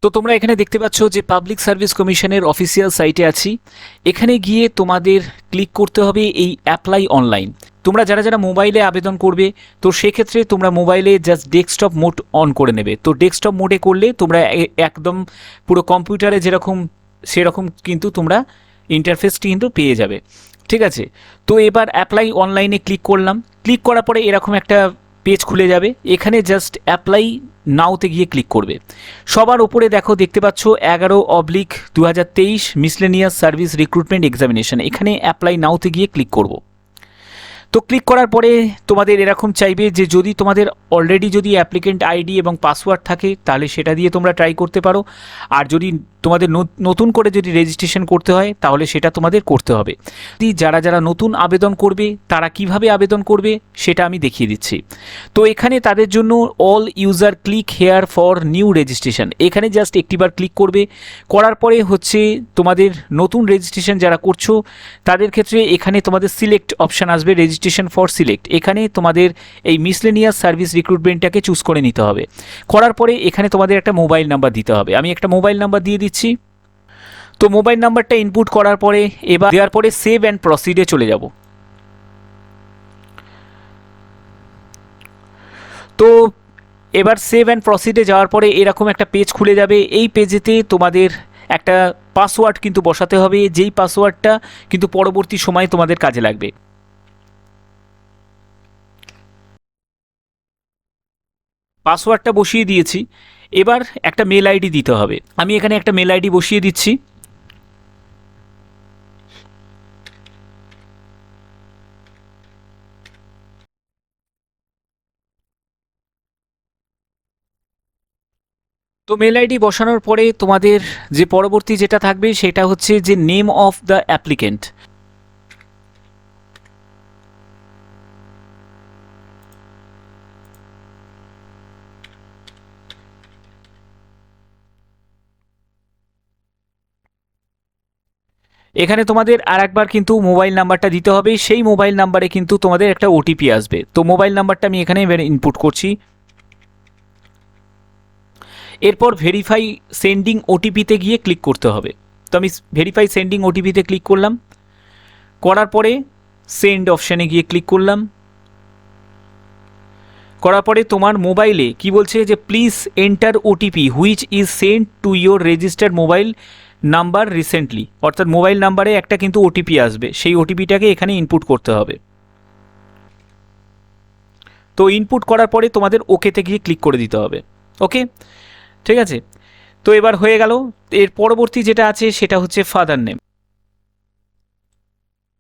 তো তোমরা এখানে দেখতে পাচ্ছ যে পাবলিক সার্ভিস কমিশনের অফিসিয়াল সাইটে আছি। এখানে গিয়ে তোমাদের ক্লিক করতে হবে এই অ্যাপ্লাই অনলাইন। তোমরা যারা যারা মোবাইলে আবেদন করবে, তো সেক্ষেত্রে তোমরা মোবাইলে জাস্ট ডেস্কটপ মোড অন করে নেবে। তো ডেস্কটপ মোডে করলে তোমরা একদম পুরো কম্পিউটারে যেরকম সেরকম কিন্তু তোমরা ইন্টারফেসটি কিন্তু পেয়ে যাবে। ঠিক আছে, তো এবার অ্যাপ্লাই অনলাইনে ক্লিক করলাম। ক্লিক করার পরে এরকম একটা পেজ খুলে যাবে। এখানে জাস্ট অ্যাপ্লাই নাওতে গিয়ে ক্লিক করবে। সবার উপরে দেখো দেখতে পাচ্ছ 11/2023 মিসলেনিয়াস সার্ভিস রিক্রুটমেন্ট এক্সামিনেশন, এখানে অ্যাপ্লাই নাওতে গিয়ে ক্লিক করব। তো ক্লিক করার পরে তোমাদের এরকম চাইবে যে যদি তোমাদের অলরেডি যদি অ্যাপ্লিকেন্ট আইডি এবং পাসওয়ার্ড থাকে তাহলে সেটা দিয়ে তোমরা ট্রাই করতে পারো। আর যদি তোমাদের নতুন করে যদি রেজিস্ট্রেশন করতে হয় তাহলে সেটা তোমাদের করতে হবে। যারা যারা নতুন আবেদন করবে তারা কিভাবে আবেদন করবে সেটা আমি দেখিয়ে দিচ্ছি। তো এখানে তাদের জন্য all user click here for new registration, এখানে জাস্ট একটিবার ক্লিক করবে। করার পরে হচ্ছে তোমাদের নতুন রেজিস্ট্রেশন যারা করছো তাদের ক্ষেত্রে এখানে তোমাদের সিলেক্ট অপশান আসবে, রেজিস্ট্রেশন ফর সিলেক্ট। এখানে তোমাদের এই মিসলেনিয়াস সার্ভিস রিক্রুটমেন্টটাকে চুজ করে নিতে হবে। করার পরে এখানে তোমাদের একটা মোবাইল নাম্বার দিতে হবে। আমি একটা মোবাইল নাম্বার দিয়ে দিচ্ছি। তো মোবাইল নাম্বারটা ইনপুট করার পরে এবার দেওয়ার পরে সেভ অ্যান্ড প্রসিডে চলে যাব। তো এবার সেভ অ্যান্ড প্রসিডে যাওয়ার পরে এরকম একটা পেজ খুলে যাবে। এই পেজেতে তোমাদের একটা পাসওয়ার্ড কিন্তু বসাতে হবে, যেই পাসওয়ার্ডটা কিন্তু পরবর্তী সময়ে তোমাদের কাজে লাগবে। পাসওয়ার্ডটা বসিয়ে দিয়েছি। এবার একটা মেল আইডি দিতে হবে। আমি এখানে একটা মেল আইডি বসিয়ে দিচ্ছি। তো মেল আইডি বসানোর পরে তোমাদের যে পরবর্তী যেটা থাকবে সেটা হচ্ছে যে নেম অফ দ্য অ্যাপ্লিকেন্ট। এখানে তোমাদের আর একবার কিন্তু মোবাইল নাম্বারটা দিতে হবে। সেই মোবাইল নাম্বারে কিন্তু তোমাদের একটা ওটিপি আসবে। তো মোবাইল নাম্বারটা আমি এখানে ইনপুট করছি। এরপর ভেরিফাই সেন্ডিং ওটিপিতে গিয়ে ক্লিক করতে হবে। তো আমি ভেরিফাই সেন্ডিং ওটিপিতে ক্লিক করলাম। করার পরে সেন্ড অপশানে গিয়ে ক্লিক করলাম। করার পরে তোমার মোবাইলে কি বলছে যে please enter OTP which is send to your registered mobile number recently, অর্থাৎ মোবাইল নাম্বারে একটা কিন্তু ওটিপি আসবে, সেই ওটিপিটাকে এখানে ইনপুট করতে হবে। তো ইনপুট করার পরে তোমাদের ওকেতে গিয়ে ক্লিক করে দিতে হবে। ওকে, ঠিক আছে। তো এবার হয়ে গেল। এর পরবর্তী যেটা আছে সেটা হচ্ছে ফাদার নেম,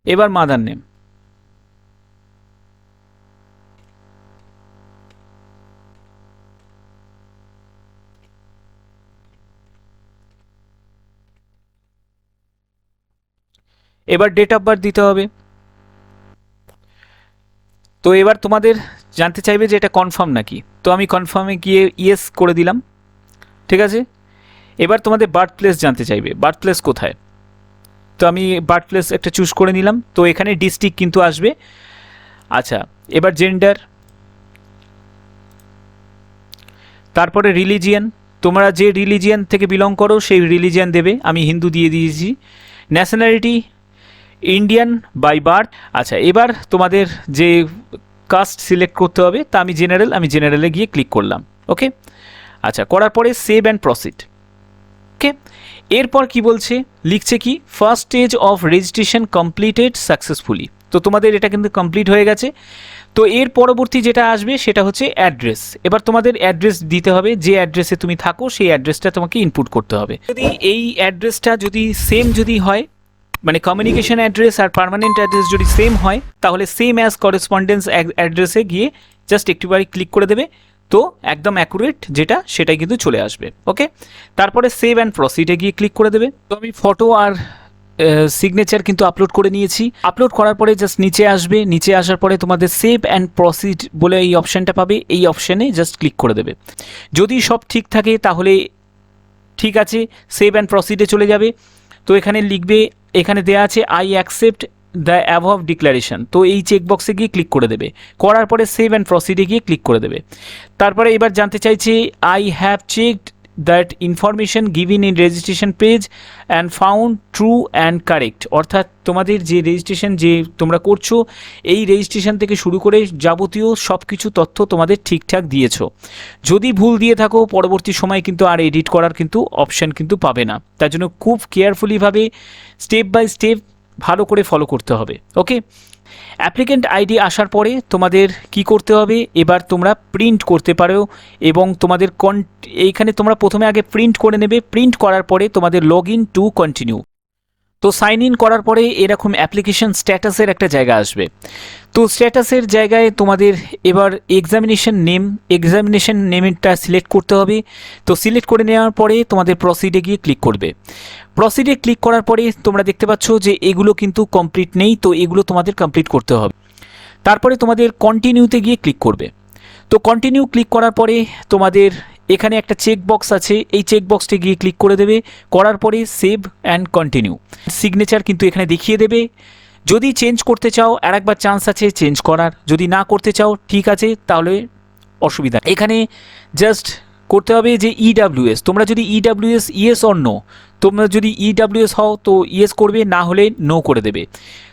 এবার মাদার নেম। এবার ডেট অফ বার্থ দিতে হবে। তো এবার তোমাদের জানতে চাইবে যে এটা কনফার্ম নাকি, তো আমি কনফার্মে গিয়ে ইয়েস করে দিলাম। ঠিক আছে। এবার তোমাদের বার্থ প্লেস জানতে চাইবে, বার্থ প্লেস কোথায়, তো আমি বার্থ প্লেস একটা চুজ করে নিলাম। তো এখানে ডিস্ট্রিক্ট কিন্তু আসবে। আচ্ছা, এবার জেন্ডার, তারপরে রিলিজিয়ান, তোমরা যে রিলিজিয়ান থেকে বিলং করো সেই রিলিজিয়ান দেবে। আমি হিন্দু দিয়ে দিয়েছি। Nationality Indian by birth. আচ্ছা, এবার তোমাদের যে কাস্ট সিলেক্ট করতে হবে, তা আমি জেনারেলে গিয়ে ক্লিক করলাম। ওকে, আচ্ছা, করার পরে সেভ অ্যান্ড প্রসিড। ওকে, এরপর কি বলছে, লিখছে কি first stage of registration completed successfully. তো তোমাদের এটা কিন্তু কমপ্লিট হয়ে গেছে। তো এর পরবর্তী যেটা আসবে সেটা হচ্ছে অ্যাড্রেস। এবার তোমাদের অ্যাড্রেস দিতে হবে, যে অ্যাড্রেসে তুমি থাকো সেই অ্যাড্রেসটা তোমাকে ইনপুট করতে হবে। যদি এই অ্যাড্রেসটা যদি সেম যদি হয়, মানে কমিউনিকেশন অ্যাড্রেস আর পার্মানেন্ট অ্যাড্রেস যদি সেম হয়, তাহলে সেম অ্যাজ করেসপন্ডেন্স অ্যাড্রেসে গিয়ে জাস্ট একটিবারই ক্লিক করে দেবে। তো একদম অ্যাকুরেট যেটা সেটাই কিন্তু চলে আসবে। ওকে, তারপরে সেভ অ্যান্ড প্রসিডে গিয়ে ক্লিক করে দেবে। তো আমি ফটো আর সিগনেচার কিন্তু আপলোড করে নিয়েছি। আপলোড করার পরে জাস্ট নিচে আসবে, নিচে আসার পরে তোমাদের সেভ অ্যান্ড প্রসিড বলে এই অপশানটা পাবে, এই অপশানে জাস্ট ক্লিক করে দেবে। যদি সব ঠিক থাকে তাহলে ঠিক আছে, সেভ অ্যান্ড প্রসিডে চলে যাবে। তো এখানে লিখবে, এখানে দেওয়া আছে I accept the above declaration. তো এই চেকবক্সে গিয়ে ক্লিক করে দেবে। করার পরে সেভ অ্যান্ড প্রসিডে গিয়ে ক্লিক করে দেবে। তারপরে এবার জানতে চাইছে I have checked that information given in registration page and found true and correct, অর্থাৎ তোমাদের যে রেজিস্ট্রেশন যে তোমরা করছো এই রেজিস্ট্রেশন থেকে শুরু করে যাবতীয় সব কিছু তথ্য তোমাদের ঠিকঠাক দিয়েছো। যদি ভুল দিয়ে থাকো পরবর্তী সময় কিন্তু আর এডিট করার কিন্তু অপশান কিন্তু পাবে না, তার জন্য খুব কেয়ারফুলিভাবে স্টেপ বাই স্টেপ ভালো করে ফলো করতে হবে। ওকে, অ্যাপ্লিকেন্ট আইডি আসার পরে তোমাদের কি করতে হবে, এবার তোমরা প্রিন্ট করতে পারো এবং তোমাদের এইখানে তোমরা প্রথমে আগে প্রিন্ট করে নেবে, প্রিন্ট করার পরে তোমাদের লগ ইন টু কন্টিনিউ। তো সাইন ইন করার পরে এরকম অ্যাপ্লিকেশন স্ট্যাটাসের একটা জায়গা আসবে। তো স্ট্যাটাসের জায়গায় তোমাদের এবার এক্সামিনেশন নেমটা সিলেক্ট করতে হবে। তো সিলেক্ট করে নেওয়ার পরে তোমাদের প্রসিডে গিয়ে ক্লিক করবে। প্রসিডে ক্লিক করার পরে তোমরা দেখতে পাচ্ছ যে এগুলো কিন্তু কমপ্লিট নেই, তো এগুলো তোমাদের কমপ্লিট করতে হবে। তারপরে তোমাদের কন্টিনিউতে গিয়ে ক্লিক করবে। তো কন্টিনিউ ক্লিক করার পরে তোমাদের এখানে একটা চেক বক্স আছে, এই চেক বক্সটি গিয়ে ক্লিক করে দেবে। করার পরে সেভ অ্যান্ড কন্টিনিউ, সিগনেচার কিন্তু এখানে দেখিয়ে দেবে। যদি চেঞ্জ করতে চাও আর একবার চান্স আছে চেঞ্জ করার, যদি না করতে চাও ঠিক আছে, তাহলে অসুবিধা। এখানে জাস্ট করতে হবে যে ইডাব্লিউএস, তোমরা যদি ইডাব্লিউএস ইয়েস অর নো, তোমরা যদি ইডাব্লিউএস হও তো ইয়েস করবে, না হলে নো করে দেবে।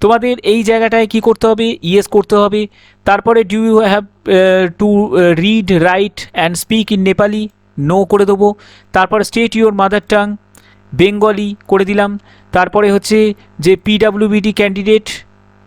তোমাদের এই জায়গাটায় কি করতে হবে, ইয়েস করতে হবে। তারপরে do you have to read write and speak in Nepali, no করে দেবো। তারপরে state your mother tongue, Bengali করে দিলাম। তারপরে হচ্ছে যে পিডাব্লিউবিডি ক্যান্ডিডেট,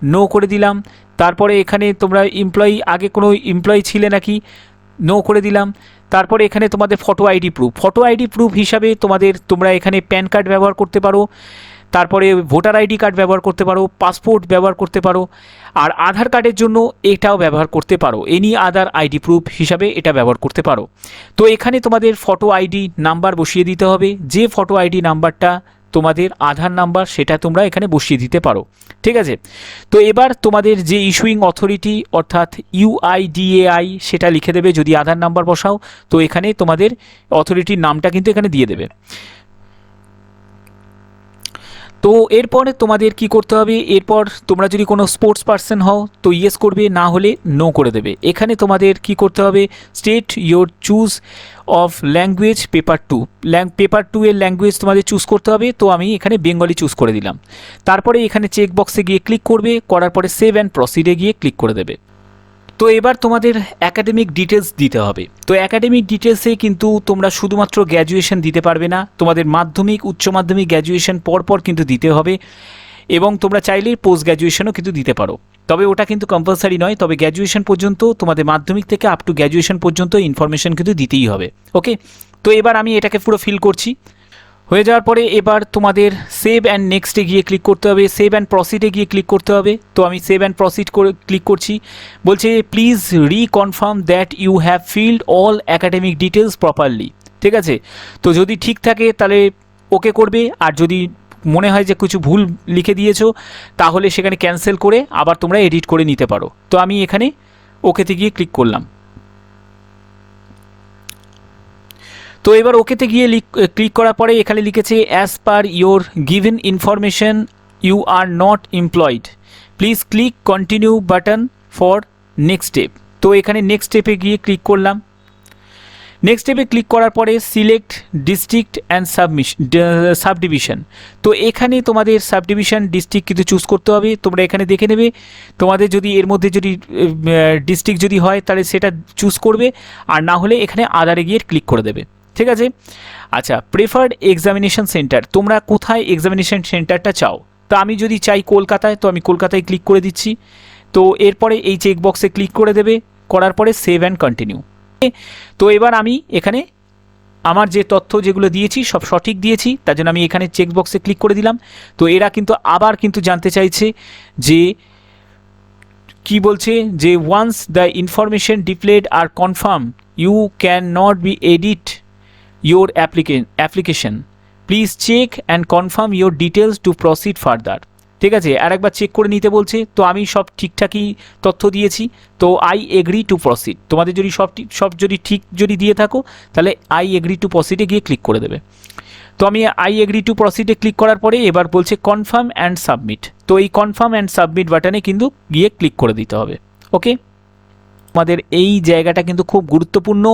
নো করে দিলাম। তারপরে এখানে তোমরা এমপ্লয়ি, আগে কোনো এমপ্লয়ি ছিলে নাকি, নো করে দিলাম। তারপরে এখানে তোমাদের ফটো আইডি প্রুফ হিসাবে তোমরা এখানে প্যান কার্ড ব্যবহার করতে পারো, তারপরে ভোটার আইডি কার্ড ব্যবহার করতে পারো, পাসপোর্ট ব্যবহার করতে পারো, আর আধার কার্ডের জন্য এটাও ব্যবহার করতে পারো, এনি আদার আইডি প্রুফ হিসাবে এটা ব্যবহার করতে পারো। তো এখানে তোমাদের ফটো আইডি নাম্বার বসিয়ে দিতে হবে, যে ফটো আইডি নাম্বারটা তোমাদের আধার নাম্বার সেটা তোমরা এখানে বসিয়ে দিতে পারো, ঠিক আছে। তো এবার তোমাদের যে ইস্যুইং অথরিটি অর্থাৎ ইউআইডিএআই সেটা লিখে দেবে, যদি আধার নাম্বার বসাও তো এখানে তোমাদের অথরিটির নামটা কিন্তু এখানে দিয়ে দেবে। তো এরপরে তোমাদের কি করতে হবে, এরপর তোমরা যদি কোনো স্পোর্টস পার্সন হও তো ইয়েস করবে, না হলে নো করে দেবে। এখানে তোমাদের কি করতে হবে, state your choose of language paper two এর ল্যাঙ্গুয়েজ তোমাদের চুজ করতে হবে। তো আমি এখানে বেঙ্গলি চুজ করে দিলাম। তারপরে এখানে চেক বক্সে গিয়ে ক্লিক করবে, করার পরে সেভ অ্যান্ড প্রসিডে গিয়ে ক্লিক করে দেবে। তো এবার তোমাদের অ্যাকাডেমিক ডিটেলস দিতে হবে। তো অ্যাকাডেমিক ডিটেলসে কিন্তু তোমরা শুধুমাত্র গ্র্যাজুয়েশন দিতে পারবে না, তোমাদের মাধ্যমিক, উচ্চ মাধ্যমিক, গ্র্যাজুয়েশন পরপর কিন্তু দিতে হবে, এবং তোমরা চাইলে পোস্ট গ্র্যাজুয়েশনও কিন্তু দিতে পারো, তবে ওটা কিন্তু কম্পালসারি নয়। তবে গ্র্যাজুয়েশন পর্যন্ত তোমাদের মাধ্যমিক থেকে আপ টু গ্র্যাজুয়েশন পর্যন্ত ইনফরমেশন কিন্তু দিতেই হবে। ওকে, তো এবার আমি এটাকে পুরো ফিল করছি। হয়ে যাওয়ার পরে এবার তোমাদের সেভ অ্যান্ড নেক্সটে গিয়ে ক্লিক করতে হবে, সেভ অ্যান্ড প্রসিডে গিয়ে ক্লিক করতে হবে। তো আমি সেভ অ্যান্ড প্রসিড করে ক্লিক করছি। বলছে please reconfirm that you have filled all academic details properly, ঠিক আছে। তো যদি ঠিক থাকে তাহলে ওকে করবে, আর যদি মনে হয় যে কিছু ভুল লিখে দিয়েছো তাহলে সেখানে ক্যান্সেল করে আবার তোমরা এডিট করে নিতে পারো। তো আমি এখানে ওকেতে গিয়ে ক্লিক করলাম। তো এবার ওকেতে গিয়ে ক্লিক করার পরে এখানে লিখেছে as per your given information you are not employed, please click continue button for next step. তো এখানে নেক্সট স্টেপে গিয়ে ক্লিক করলাম। নেক্সট স্টেপে ক্লিক করার পরে সিলেক্ট ডিস্ট্রিক্ট অ্যান্ড সাবডিভিশন। তো এখানে তোমাদের সাবডিভিশন ডিস্ট্রিক্ট কিন্তু চুজ করতে হবে। তোমরা এখানে দেখে নেবে, তোমাদের যদি এর মধ্যে যদি ডিস্ট্রিক্ট যদি হয় তাহলে সেটা চুজ করবে, আর না হলে এখানে আদারে গিয়ে ক্লিক করে দেবে, ঠিক আছে। আচ্ছা, প্রেফার্ড এক্সামিনেশন সেন্টার, তোমরা কোথায় এক্সামিনেশন সেন্টারটা চাও। তো আমি যদি চাই কলকাতায়, তো আমি কলকাতায় ক্লিক করে দিচ্ছি। তো এরপরে এই চেক বক্সে ক্লিক করে দেবে, করার পরে সেভ অ্যান্ড কন্টিনিউ। তো এবার আমি এখানে আমার যে তথ্য যেগুলো দিয়েছি সব সঠিক দিয়েছি, তার জন্য আমি এখানে চেক বক্সে ক্লিক করে দিলাম। তো এরা কিন্তু আবার কিন্তু জানতে চাইছে যে কি বলছে, যে once the information displayed are confirm you can not be edit your application, please check and confirm your details to proceed further, ঠিক আছে। আর একবার চেক করে নিতে বলছে। তো আমি সব ঠিকঠাকই তথ্য দিয়েছি, তো আই এগ্রি টু প্রসিড। তোমাদের যদি সব যদি ঠিক যদি দিয়ে থাকো তাহলে আই এগ্রি টু প্রসিডে গিয়ে ক্লিক করে দেবে। তো আমি আই এগ্রি টু প্রসিডে ক্লিক করার পরে এবার বলছে কনফার্ম অ্যান্ড সাবমিট। তো এই কনফার্ম অ্যান্ড সাবমিট বাটনে কিন্তু গিয়ে ক্লিক করে দিতে হবে। ওকে, আমাদের এই জায়গাটা কিন্তু খুব গুরুত্বপূর্ণ।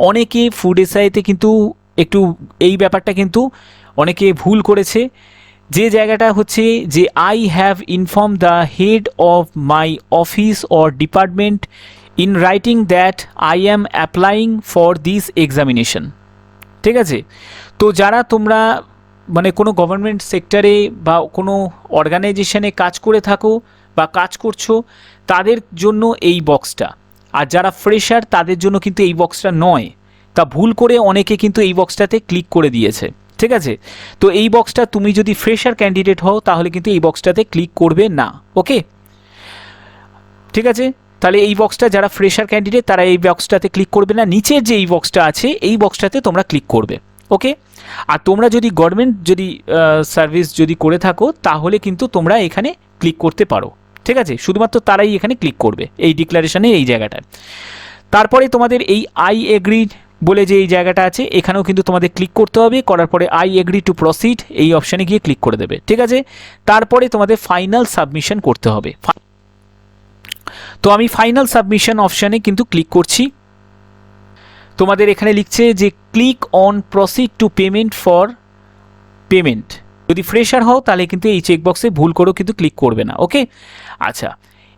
অনেকে ফুড এসআইতে কিন্তু একটু এই ব্যাপারটা কিন্তু অনেকে ভুল করেছে। যে জায়গাটা হচ্ছে যে I have inform the head of my office or department in writing that I am applying for this examination. ঠিক আছে, তো যারা তোমরা মানে কোনো গভর্নমেন্ট সেক্টরে বা কোনো অর্গানাইজেশনে কাজ করে থাকো বা কাজ করছো, তাদের জন্য এই বক্সটা। আর যারা ফ্রেশার তাদের জন্য কিন্তু এই বক্সটা নয়। তা ভুল করে অনেকে কিন্তু এই বক্সটাতে ক্লিক করে দিয়েছে। ঠিক আছে, তো এই বক্সটা তুমি যদি ফ্রেশার ক্যান্ডিডেট হও তাহলে কিন্তু এই বক্সটাতে ক্লিক করবে না। ওকে, ঠিক আছে, তাহলে এই বক্সটা যারা ফ্রেশার ক্যান্ডিডেট তারা এই বক্সটাতে ক্লিক করবে না, নিচের যে এই বক্সটা আছে এই বক্সটাতে তোমরা ক্লিক করবে। ওকে, আর তোমরা যদি গভর্নমেন্ট যদি সার্ভিস যদি করে থাকো তাহলে কিন্তু তোমরা এখানে ক্লিক করতে পারো। ঠিক আছে, শুধুমাত্র তারাই এখানে ক্লিক করবে এই ডিক্লারেশনে এই জায়গাটায়। তারপরে তোমাদের এই আই এগ্রি বলে যে এই জায়গাটা আছে এখানেও কিন্তু তোমাদের ক্লিক করতে হবে। করার পরে আই এগ্রি টু প্রসিড এই অপশানে গিয়ে ক্লিক করে দেবে। ঠিক আছে, তারপরে তোমাদের ফাইনাল সাবমিশন করতে হবে। তো আমি ফাইনাল সাবমিশন অপশানে কিন্তু ক্লিক করছি। তোমাদের এখানে লিখছে যে click on proceed to payment for payment. যদি ফ্রেশার হও তাহলে কিন্তু এই চেকবক্সে ভুল করেও কিন্তু ক্লিক করবে না। ওকে, আচ্ছা,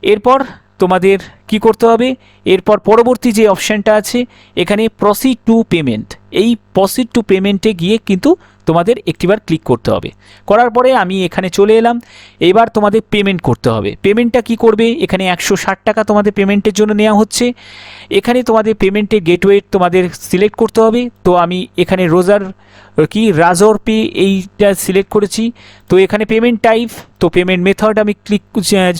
এরপর তোমাদের কি করতে হবে, এরপর পরবর্তী যে অপশানটা আছে এখানে প্রসিড টু পেমেন্ট, এই প্রসিড টু পেমেন্টে গিয়ে কিন্তু তোমাদের একটিবার ক্লিক করতে হবে। করার পরে আমি এখানে চলে এলাম। এবার তোমাদের পেমেন্ট করতে হবে। পেমেন্টটা কি করবে, এখানে 160 টাকা তোমাদের পেমেন্টের জন্য নেওয়া হচ্ছে। এখানে তোমাদের পেমেন্টের গেটওয়ে তোমাদের সিলেক্ট করতে হবে। তো আমি এখানে রাজর পে এইটা সিলেক্ট করেছি। তো এখানে পেমেন্ট টাইপ, তো পেমেন্ট মেথড আমি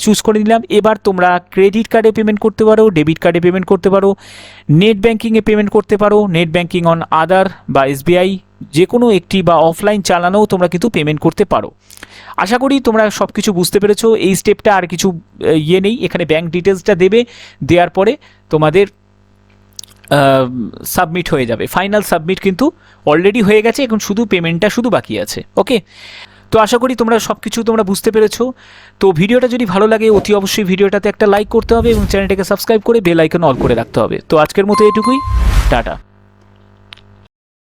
চুজ করে নিলাম। এবার তোমরা ক্রেডিট কার্ডে পেমেন্ট করতে পারো, ডেবিট কার্ডে পেমেন্ট করতে পারো, নেট ব্যাঙ্কিংয়ে পেমেন্ট করতে পারো, নেট ব্যাঙ্কিং অন আদার বা এসবিআই যে কোনো একটি, বা অফলাইন চালানোও তোমরা কিন্তু পেমেন্ট করতে পারো। আশা করি তোমরা সব কিছু বুঝতে পেরেছো। এই স্টেপটা আর কিছু নেই, এখানে ব্যাঙ্ক ডিটেলসটা দেবে, দেওয়ার পরে তোমাদের সাবমিট হয়ে যাবে। ফাইনাল সাবমিট কিন্তু অলরেডি হয়ে গেছে, এখন শুধু পেমেন্টটা শুধু বাকি আছে। ওকে, তো আশা করি তোমরা সব কিছু তোমরা বুঝতে পেরেছো। তো ভিডিওটা যদি ভালো লাগে অতি অবশ্যই ভিডিওটাতে একটা লাইক করতে হবে এবং চ্যানেলটাকে সাবস্ক্রাইব করে বেল আইকন অল করে রাখতে হবে। তো আজকের মতো এটুকুই, টাটা।